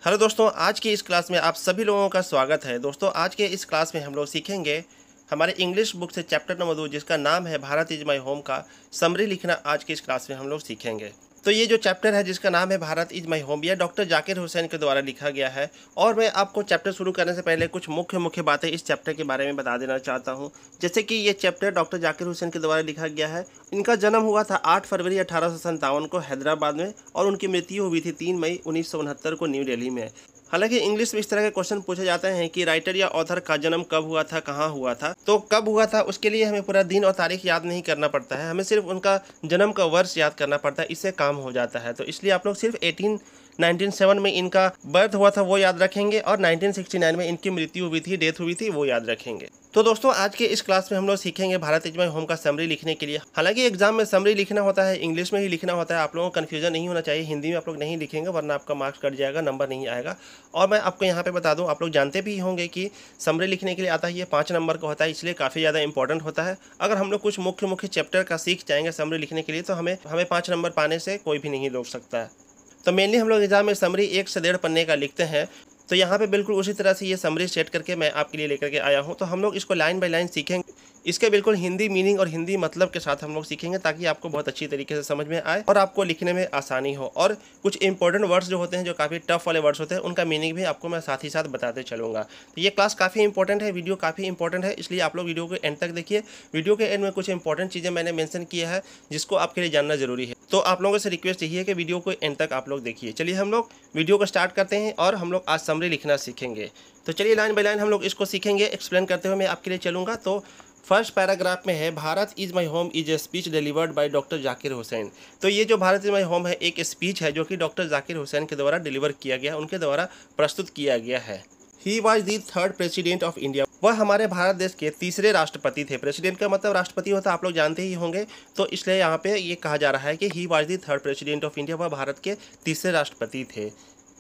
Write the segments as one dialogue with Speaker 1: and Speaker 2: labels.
Speaker 1: Hello दोस्तों, आज की इस क्लास में आप सभी लोगों का स्वागत है। दोस्तों, आज के इस क्लास में हम लोग सीखेंगे हमारे इंग्लिश बुक से चैप्टर नंबर 2 जिसका नाम है भारत इज माई होम का समरी लिखना आज की इस क्लास में हम लोग सीखेंगे। तो ये जो चैप्टर है जिसका नाम है भारत इज माई होम, यह डॉक्टर जाकिर हुसैन के द्वारा लिखा गया है। और मैं आपको चैप्टर शुरू करने से पहले कुछ मुख्य बातें इस चैप्टर के बारे में बता देना चाहता हूँ। जैसे कि ये चैप्टर डॉक्टर जाकिर हुसैन के द्वारा लिखा गया है। इनका जन्म हुआ था 8 फरवरी 1857 को हैदराबाद में और उनकी मृत्यु हुई थी 3 मई 1969 को न्यू दिल्ली में। हालांकि इंग्लिश में इस तरह के क्वेश्चन पूछे जाते हैं कि राइटर या ऑथर का जन्म कब हुआ था, कहाँ हुआ था। तो कब हुआ था उसके लिए हमें पूरा दिन और तारीख याद नहीं करना पड़ता है, हमें सिर्फ उनका जन्म का वर्ष याद करना पड़ता है, इससे काम हो जाता है। तो इसलिए आप लोग सिर्फ 1907 में इनका बर्थ हुआ था वो याद रखेंगे और 1969 में इनकी मृत्यु हुई थी, डेथ हुई थी, वो याद रखेंगे। तो दोस्तों, आज के इस क्लास में हम लोग सीखेंगे भारत इज माई होम का समरी लिखने के लिए। हालांकि एग्जाम में समरी लिखना होता है, इंग्लिश में ही लिखना होता है। आप लोगों को कन्फ्यूजन नहीं होना चाहिए, हिंदी में आप लोग नहीं लिखेंगे वरना आपका मार्क्स कट जाएगा, नंबर नहीं आएगा। और मैं आपको यहाँ पे बता दूँ, आप लोग जानते भी होंगे कि समरी लिखने के लिए आता है ये 5 नंबर का होता है, इसलिए काफ़ी ज़्यादा इंपॉर्टेंट होता है। अगर हम लोग कुछ मुख्य चैप्टर का सीख जाएंगे समरी लिखने के लिए तो हमें 5 नंबर पाने से कोई भी नहीं रोक सकता है। तो मेनली हम लोग एग्जाम में समरी 1 से 1.5 पन्ने का लिखते हैं। तो यहाँ पे बिल्कुल उसी तरह से ये समरी सेट करके मैं आपके लिए लेकर के आया हूँ। तो हम लोग इसको लाइन बाय लाइन सीखेंगे, इसके बिल्कुल हिंदी मीनिंग और हिंदी मतलब के साथ हम लोग सीखेंगे ताकि आपको बहुत अच्छी तरीके से समझ में आए और आपको लिखने में आसानी हो। और कुछ इंपॉर्टेंट वर्ड्स जो होते हैं, जो काफ़ी टफ वाले वर्ड्स होते हैं, उनका मीनिंग भी आपको मैं साथ ही साथ बताते चलूँगा। तो ये क्लास काफ़ी इंपॉर्टेंट है, वीडियो काफ़ी इंपॉर्टेंट है, इसलिए आप लोग वीडियो के एंड तक देखिए। वीडियो के एंड में कुछ इंपॉर्टेंट चीज़ें मैंने मेंशन किया है जिसको आपके लिए जानना जरूरी है। तो आप लोगों से रिक्वेस्ट यही है कि वीडियो को एंड तक आप लोग देखिए। चलिए हम लोग वीडियो को स्टार्ट करते हैं और हम लोग आज समरी लिखना सीखेंगे। तो चलिए लाइन बाय लाइन हम लोग इसको सीखेंगे। एक्सप्लेन करते हुए मैं आपके लिए चलूँगा। तो फर्स्ट पैराग्राफ में है Bharat is my home is a speech delivered by doctor Zakir Hussain. तो ये जो भारत इज़ माई होम है एक स्पीच है जो कि डॉक्टर जाकिर हुसैन के द्वारा डिलीवर किया गया, उनके द्वारा प्रस्तुत किया गया है। He was the 3rd president of India. वह हमारे भारत देश के 3रे राष्ट्रपति थे। प्रेसिडेंट का मतलब राष्ट्रपति होता है, आप लोग जानते ही होंगे। तो इसलिए यहाँ पे ये कहा जा रहा है कि he was the 3rd president of India, वह भारत के 3रे राष्ट्रपति थे।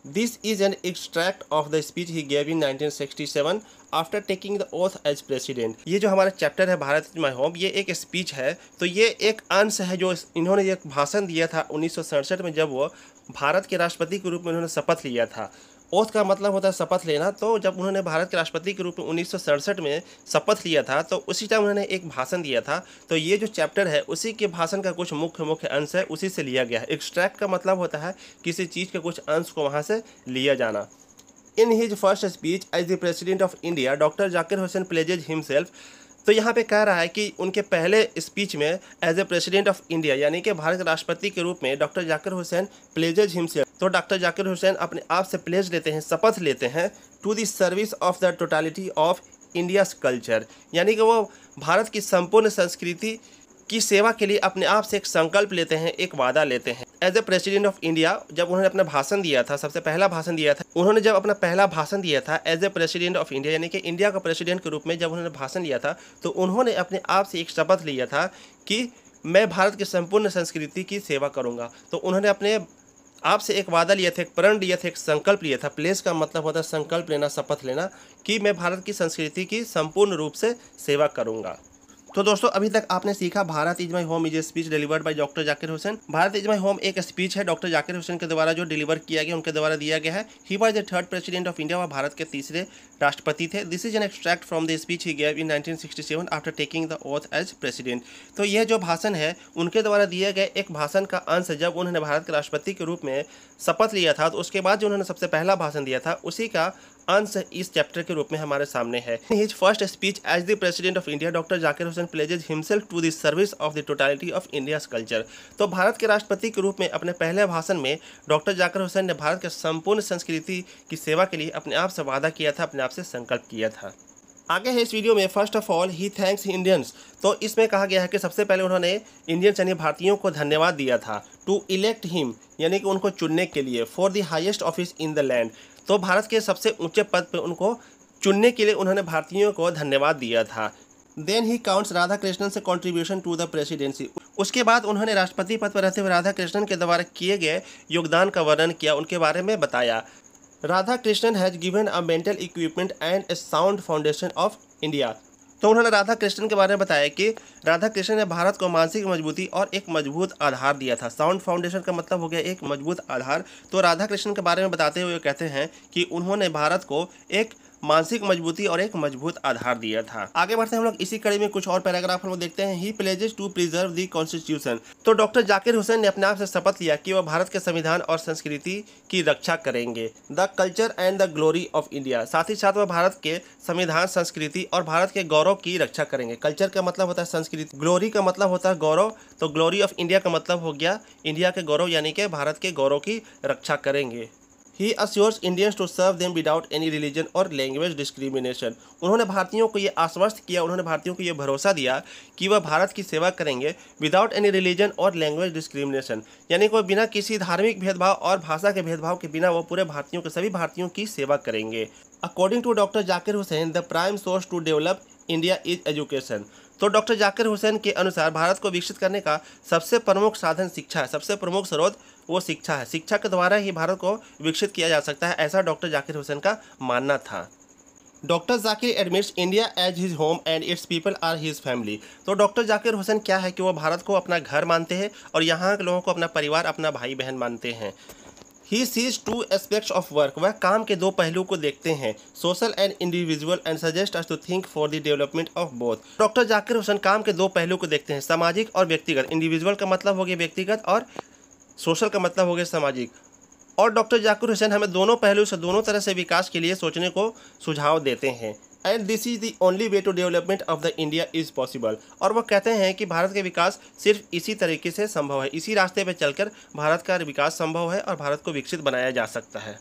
Speaker 1: This is an extract of the speech he gave in 1967 after taking the oath as president. ये जो हमारा चैप्टर है भारत इज माई होम, ये एक स्पीच है। तो ये एक अंश है जो इन्होंने एक भाषण दिया था 1967 में, जब वो भारत के राष्ट्रपति के रूप में उन्होंने शपथ लिया था। ओथ का मतलब होता है शपथ लेना। तो जब उन्होंने भारत के राष्ट्रपति के रूप में 1967 में शपथ लिया था तो उसी टाइम उन्होंने एक भाषण दिया था। तो ये जो चैप्टर है उसी के भाषण का कुछ मुख्य अंश है, उसी से लिया गया है। एक्सट्रैक्ट का मतलब होता है किसी चीज़ के कुछ अंश को वहाँ से लिया जाना। In his first speech as the president of India doctor Zakir Hussain pledges himself. तो यहाँ पे कह रहा है कि उनके पहले स्पीच में as a president of India यानी कि भारत के राष्ट्रपति के रूप में doctor Zakir Hussain pledges himself. तो डॉक्टर जाकिर हुसैन अपने आप से प्लेज लेते हैं, शपथ लेते हैं to the service of the totality of India's culture, यानी कि वो भारत की संपूर्ण संस्कृति की सेवा के लिए अपने आप से एक संकल्प लेते हैं, एक वादा लेते हैं। As a president of India, जब उन्होंने अपना भाषण दिया था, सबसे पहला भाषण दिया था उन्होंने, जब अपना पहला भाषण दिया था as a president of India यानी कि इंडिया का प्रेसिडेंट के रूप में जब उन्होंने भाषण दिया था तो उन्होंने अपने आप से एक शपथ लिया था कि मैं भारत की संपूर्ण संस्कृति की सेवा करूँगा। तो उन्होंने अपने आप से एक वादा लिया था, एक प्रण लिया था, एक संकल्प लिया था। प्लेस का मतलब होता है संकल्प लेना, शपथ लेना, कि मैं भारत की संस्कृति की संपूर्ण रूप से सेवा करूँगा। तो दोस्तों, अभी तक आपने सीखा Bharat is my home is a speech delivered by doctor Zakir Hussain. Bharat is my home एक स्पीच है डॉक्टर जाकिर हुसैन के द्वारा जो डिलीवर किया गया, उनके द्वारा दिया गया है। He was the 3rd president of India, वह भारत के 3रे राष्ट्रपति थे। This is an extract from the speech he gave in 1967 after taking the oath as president. तो यह जो भाषण है उनके द्वारा दिए गए एक भाषण का अंश है, जब उन्होंने भारत के राष्ट्रपति के रूप में शपथ लिया था तो उसके बाद जो उन्होंने सबसे पहला भाषण दिया था उसी का अंश इस चैप्टर के रूप में हमारे सामने है। His first speech as the president of India doctor Zakir Hussain pledges himself to the service of the totality of India's culture. तो भारत के राष्ट्रपति के रूप में अपने पहले भाषण में डॉक्टर जाकिर हुसैन ने भारत के संपूर्ण संस्कृति की सेवा के लिए अपने आप से वादा किया था, अपने आप से संकल्प किया था। आगे है इस वीडियो में, first of all he thanks Indians. तो इसमें कहा गया है कि सबसे पहले उन्होंने इंडियंस यानी भारतीयों को धन्यवाद दिया था। टू इलेक्ट हिम यानी कि उनको चुनने के लिए, for the highest office in the land. तो भारत के सबसे ऊंचे पद पर उनको चुनने के लिए उन्होंने भारतीयों को धन्यवाद दिया था। Then he counts Radhakrishnan से कॉन्ट्रीब्यूशन टू द प्रेसिडेंसी। उसके बाद उन्होंने राष्ट्रपति पद पर रहते हुए राधा कृष्णन के द्वारा किए गए योगदान का वर्णन किया, उनके बारे में बताया। Radha Krishnan has given a mental equipment and A sound foundation of India. तो उन्होंने राधा कृष्णन के बारे में बताया कि राधा कृष्णन ने भारत को मानसिक मजबूती और एक मजबूत आधार दिया था। साउंड फाउंडेशन का मतलब हो गया एक मजबूत आधार। तो राधा कृष्णन के बारे में बताते हुए कहते हैं कि उन्होंने भारत को एक मानसिक मजबूती और एक मजबूत आधार दिया था। आगे बढ़ते हैं हम लोग इसी कड़ी में कुछ और पैराग्राफ हम लोग देखते हैं। He pledges to preserve the constitution. तो डॉक्टर जाकिर हुसैन ने अपने आप से शपथ लिया कि वह भारत के संविधान और संस्कृति की रक्षा करेंगे। The culture and the glory of India. साथ ही साथ वह भारत के संविधान, संस्कृति और भारत के गौरव की रक्षा करेंगे। कल्चर का मतलब होता है संस्कृति, ग्लोरी का मतलब होता है गौरव। तो ग्लोरी ऑफ इंडिया का मतलब हो गया इंडिया के गौरव, यानी कि भारत के गौरव की रक्षा करेंगे। He assures Indians to serve them without any religion और language discrimination। उन्होंने भारतीयों को ये आश्वस्त किया, उन्होंने भारतीयों को ये भरोसा दिया कि वह भारत की सेवा करेंगे विदाउट एनी रिलीजन और लैंग्वेज डिस्क्रिमिनेशन, यानी कि वह बिना किसी धार्मिक भेदभाव और भाषा के भेदभाव के बिना वो पूरे भारतीयों के सभी भारतीयों की सेवा करेंगे। According to doctor Zakir Hussain, the prime source to develop India is education. तो डॉक्टर जाकिर हुसैन के अनुसार भारत को विकसित करने का सबसे प्रमुख साधन शिक्षा है, सबसे प्रमुख स्रोत वो शिक्षा है। शिक्षा के द्वारा ही भारत को विकसित किया जा सकता है, ऐसा डॉक्टर जाकिर हुसैन का मानना था। Doctor Zakir admits India as his home and its people are his family. तो डॉक्टर जाकिर हुसैन क्या है कि वो भारत को अपना घर मानते हैं और यहाँ के लोगों को अपना परिवार, अपना भाई बहन मानते हैं। He sees two aspects of work. वह काम के दो पहलू को देखते हैं, social and individual, and suggest us to think for the development of both. Doctor Zakir Hussain काम के दो पहलू को देखते हैं, सामाजिक और व्यक्तिगत। इंडिविजुअल का मतलब हो गया व्यक्तिगत और सोशल का मतलब हो गया सामाजिक। और डॉक्टर जाकिर हुसैन हमें दोनों पहलू से, दोनों तरह से विकास के लिए सोचने को सुझाव देते हैं। And this is the only way to development of the India is possible. और वह कहते हैं कि भारत के विकास सिर्फ इसी तरीके से संभव है, इसी रास्ते पर चलकर भारत का विकास संभव है और भारत को विकसित बनाया जा सकता है।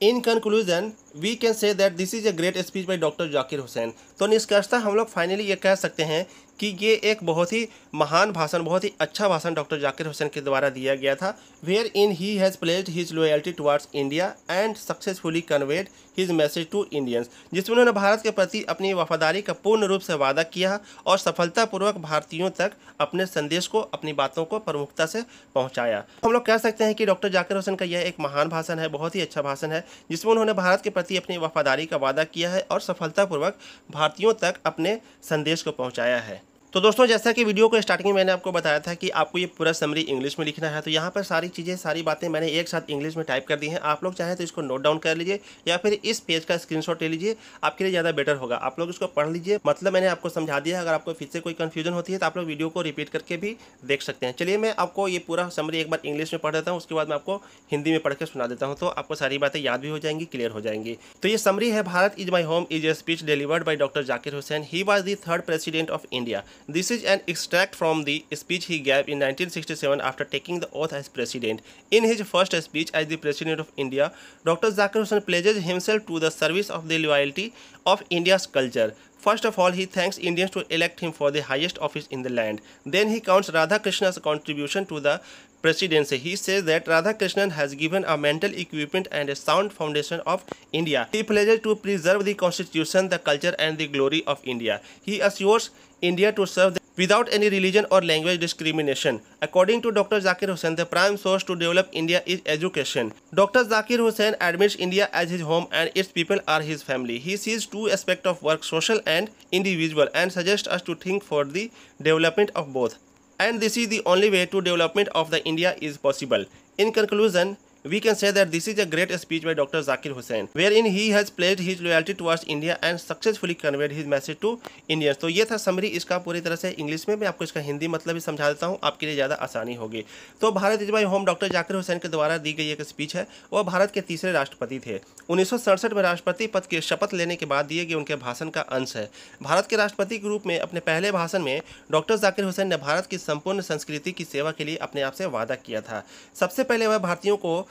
Speaker 1: In conclusion we can say that this is a great speech by doctor Zakir Hussain. तो निष्कर्षतः हम लोग फाइनली ये कह सकते हैं कि ये एक बहुत ही महान भाषण, बहुत ही अच्छा भाषण डॉक्टर जाकिर हुसैन के द्वारा दिया गया था। Wherein he has placed his loyalty towards India and successfully conveyed his message to Indians, जिसमें उन्होंने भारत के प्रति अपनी वफादारी का पूर्ण रूप से वादा किया और सफलतापूर्वक भारतीयों तक अपने संदेश को, अपनी बातों को प्रमुखता से पहुंचाया। हम लोग कह सकते हैं कि डॉक्टर जाकिर हुसैन का यह एक महान भाषण है, बहुत ही अच्छा भाषण है, जिसमें उन्होंने भारत के प्रति अपनी वफादारी का वादा किया है और सफलतापूर्वक भारतीयों तक अपने संदेश को पहुंचाया है। तो दोस्तों, जैसा कि वीडियो को स्टार्टिंग में मैंने आपको बताया था कि आपको ये पूरा समरी इंग्लिश में लिखना है, तो यहाँ पर सारी चीज़ें, सारी बातें मैंने एक साथ इंग्लिश में टाइप कर दी हैं। आप लोग चाहें तो इसको नोट डाउन कर लीजिए या फिर इस पेज का स्क्रीनशॉट ले लीजिए, आपके लिए ज़्यादा बेटर होगा। आप लोग इसको पढ़ लीजिए, मतलब मैंने आपको समझा दिया है। अगर आपको फिर से कोई कन्फ्यूजन होती है तो आप लोग वीडियो को रिपीट करके भी देख सकते हैं। चलिए मैं आपको ये पूरा समरी एक बार इंग्लिश में पढ़ देता हूँ, उसके बाद मैं आपको हिंदी में पढ़ के सुना देता हूँ, तो आपको सारी बातें याद भी हो जाएंगी, क्लियर हो जाएंगी। तो ये समरी है, Bharat is my home is a speech delivered by doctor Zakir Hussain. He was the third president of India. This is N extract from the speech he gave in 1967 after taking the oath as president. In his first speech as the president of India, Dr. Zakir Hussain pledges himself to the service of the loyalty of India's culture. First of all, he thanks Indians to elect him for the highest office in the land. Then he counts Radha Krishna's contribution to the presidency. He says that Radha Krishnan has given a mental equipment and a sound foundation of India. He pledges to preserve the constitution, the culture and the glory of India. He assures India to serve without any religion or language discrimination. According to Dr. Zakir Hussain, the prime source to develop India is education. Dr. Zakir Hussain admits India as his home and its people are his family. He sees two aspects of work, social and individual, and suggests us to think for the development of both. And this is the only way to development of the India is possible. In conclusion, we can say that this is a great speech by Dr. Zakir Hussain, wherein he has pledged his loyalty towards India and successfully conveyed his message to Indians। तो ये था summary इसका पूरी तरह से English में। मैं आपको इसका हिंदी मतलब भी समझा देता हूँ, आपके लिए ज़्यादा आसानी होगी। तो Bharat is my home doctor Zakir Hussain के द्वारा दी गई एक स्पीच है। वह भारत के तीसरे राष्ट्रपति थे। 1967 में राष्ट्रपति पद की शपथ लेने के बाद दिए गए उनके भाषण का अंश है। भारत के राष्ट्रपति के रूप में अपने पहले भाषण में डॉक्टर जाकिर हुसैन ने भारत की संपूर्ण संस्कृति की सेवा के लिए अपने आप से वादा किया था। सबसे पहले वह भारतीयों को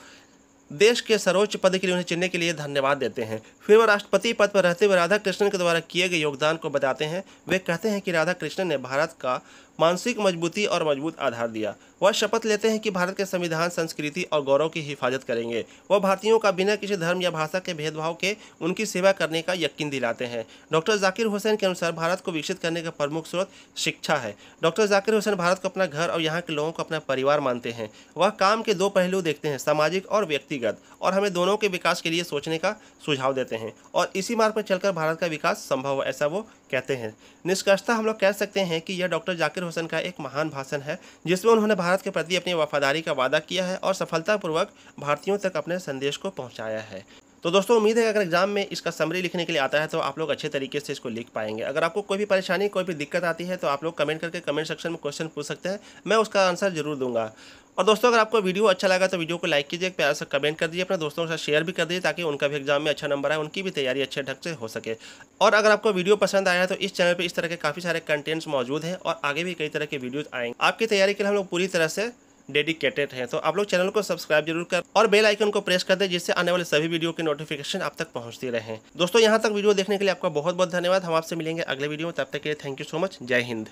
Speaker 1: देश के सर्वोच्च पद के लिए उन्हें चुनने के लिए धन्यवाद देते हैं। फिर वह राष्ट्रपति पद पर रहते हुए राधा कृष्णन के द्वारा किए गए योगदान को बताते हैं। वे कहते हैं कि राधा कृष्णन ने भारत का मानसिक मजबूती और मजबूत आधार दिया। वह शपथ लेते हैं कि भारत के संविधान, संस्कृति और गौरव की हिफाजत करेंगे। वह भारतीयों का बिना किसी धर्म या भाषा के भेदभाव के उनकी सेवा करने का यकीन दिलाते हैं। डॉक्टर जाकिर हुसैन के अनुसार भारत को विकसित करने का प्रमुख स्रोत शिक्षा है। डॉक्टर जाकिर हुसैन भारत को अपना घर और यहाँ के लोगों को अपना परिवार मानते हैं। वह काम के दो पहलू देखते हैं, सामाजिक और व्यक्तिगत, और हमें दोनों के विकास के लिए सोचने का सुझाव देते हैं और इसी मार्ग पर चलकर भारत का विकास संभव है, ऐसा वो कहते हैं। निष्कर्षतः हम लोग कह सकते हैं कि यह डॉक्टर जाकिर हुसैन का एक महान भाषण है, जिसमें उन्होंने भारत के प्रति अपनी वफादारी का वादा किया है और सफलतापूर्वक भारतीयों तक अपने संदेश को पहुंचाया है। तो दोस्तों, उम्मीद है कि अगर एग्जाम में इसका समरी लिखने के लिए आता है तो आप लोग अच्छे तरीके से इसको लिख पाएंगे। अगर आपको कोई भी परेशानी, कोई भी दिक्कत आती है तो आप लोग कमेंट करके कमेंट सेक्शन में क्वेश्चन पूछ सकते हैं, मैं उसका आंसर जरूर दूंगा। और दोस्तों, अगर आपको वीडियो अच्छा लगा तो वीडियो को लाइक कीजिए, प्यार से कमेंट कर दीजिए, अपने दोस्तों के साथ शेयर भी कर दीजिए ताकि उनका भी एग्जाम में अच्छा नंबर आए, उनकी भी तैयारी अच्छे ढंग से हो सके। और अगर आपको वीडियो पसंद आया है तो इस चैनल पर इस तरह के काफ़ी सारे कंटेंट्स मौजूद हैं और आगे भी कई तरह के वीडियोज़ आएंगे। आपकी तैयारी के लिए हम लोग पूरी तरह से डेडिकेटेड हैं। तो आप लोग चैनल को सब्सक्राइब जरूर कर और बेल आइकन को प्रेस कर दें, जिससे आने वाले सभी वीडियो की नोटिफिकेशन आप तक पहुंचती रहें। दोस्तों, यहां तक वीडियो देखने के लिए आपका बहुत बहुत धन्यवाद। हम आपसे मिलेंगे अगले वीडियो में, तब तक के लिए थैंक यू सो मच। जय हिंद।